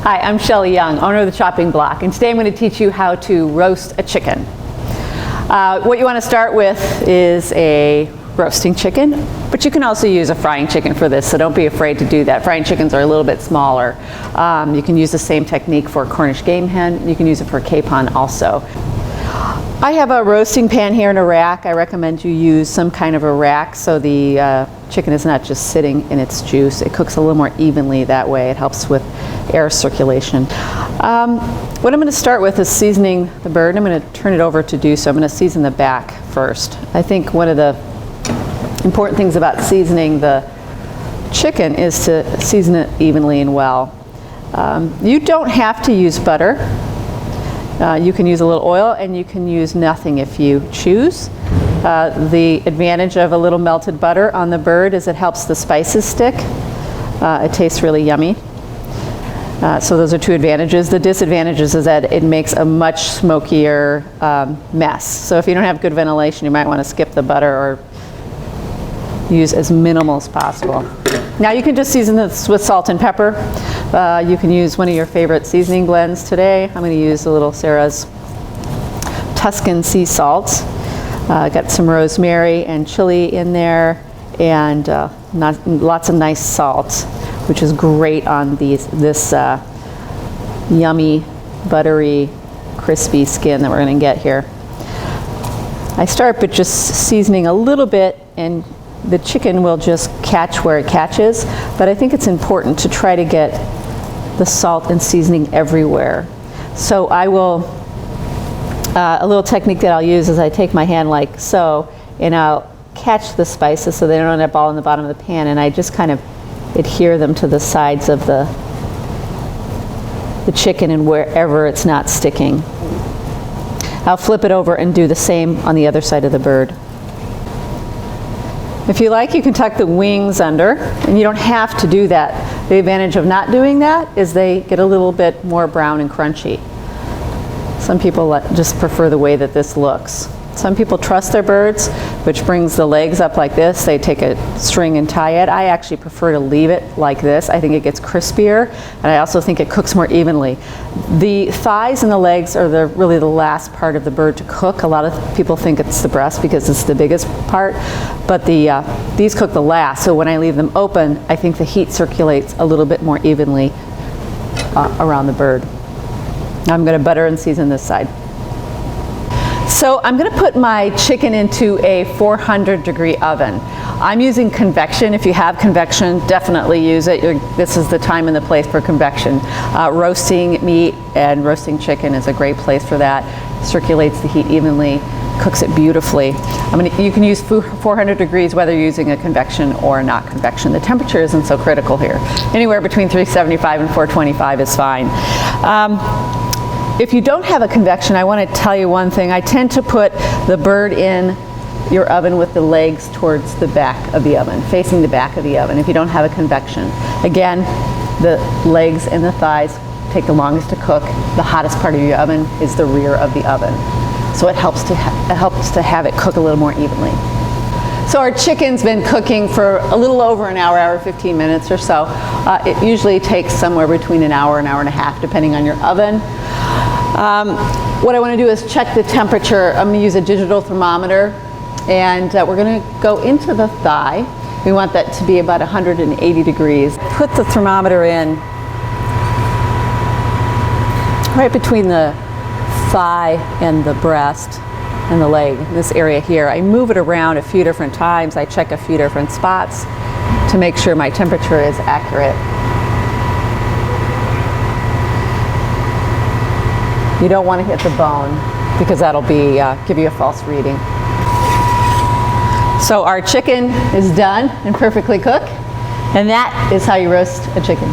Hi, I'm Shelley Young, owner of the Chopping Block, and today I'm going to teach you how to roast a chicken. What you want to start with is a roasting chicken, but you can also use a frying chicken for this, so don't be afraid to do that. Frying chickens are a little bit smaller. You can use the same technique for a Cornish game hen. You can use it for a capon also. I have a roasting pan here in a rack. I recommend you use some kind of a rack so the chicken is not just sitting in its juice. It cooks a little more evenly that way. It helps with air circulation. What I'm going to start with is seasoning the bird. I'm going to turn it over to do so. I'm going to season the back first. I think one of the important things about seasoning the chicken is to season it evenly and well. You don't have to use butter. You can use a little oil, and you can use nothing if you choose. The advantage of a little melted butter on the bird is it helps the spices stick. It tastes really yummy. So those are two advantages. The disadvantages is that it makes a much smokier mess. So if you don't have good ventilation, you might want to skip the butter or use as minimal as possible. Now you can just season this with salt and pepper. You can use one of your favorite seasoning blends today. I'm going to use a little Sarah's Tuscan sea salt. Got some rosemary and chili in there, and lots of nice salt, which is great on this yummy, buttery, crispy skin that we're going to get here. I start with just seasoning a little bit, and the chicken will just catch where it catches, but I think it's important to try to get the salt and seasoning everywhere. So I will, a little technique that I'll use is I take my hand like so, and I'll catch the spices so they don't end up all in the bottom of the pan, and I just kind of adhere them to the sides of the chicken and wherever it's not sticking. I'll flip it over and do the same on the other side of the bird. If you like, you can tuck the wings under, and you don't have to do that. The advantage of not doing that is they get a little bit more brown and crunchy. Some people just prefer the way that this looks. Some people trust their birds, which brings the legs up like this. They take a string and tie it. I actually prefer to leave it like this. I think it gets crispier, and I also think it cooks more evenly. The thighs and the legs are really the last part of the bird to cook. A lot of people think it's the breast because it's the biggest part, but these cook the last. So when I leave them open, I think the heat circulates a little bit more evenly around the bird. Now I'm going to butter and season this side. So I'm going to put my chicken into a 400-degree oven. I'm using convection. If you have convection, definitely use it. This is the time and the place for convection. Roasting meat and roasting chicken is a great place for that. Circulates the heat evenly, cooks it beautifully. You can use 400 degrees whether you're using a convection or not convection. The temperature isn't so critical here. Anywhere between 375 and 425 is fine. If you don't have a convection, I want to tell you one thing. I tend to put the bird in your oven with the legs towards the back of the oven, facing the back of the oven, if you don't have a convection. Again, the legs and the thighs take the longest to cook. The hottest part of your oven is the rear of the oven. So it helps to have it cook a little more evenly. So our chicken's been cooking for a little over an hour, 15 minutes or so. It usually takes somewhere between an hour and a half, depending on your oven. What I want to do is check the temperature. I'm going to use a digital thermometer, and we're going to go into the thigh. We want that to be about 180 degrees. Put the thermometer in right between the thigh and the breast and the leg, this area here. I move it around a few different times. I check a few different spots to make sure my temperature is accurate. You don't want to hit the bone because that'll give you a false reading. So our chicken is done and perfectly cooked, and that is how you roast a chicken.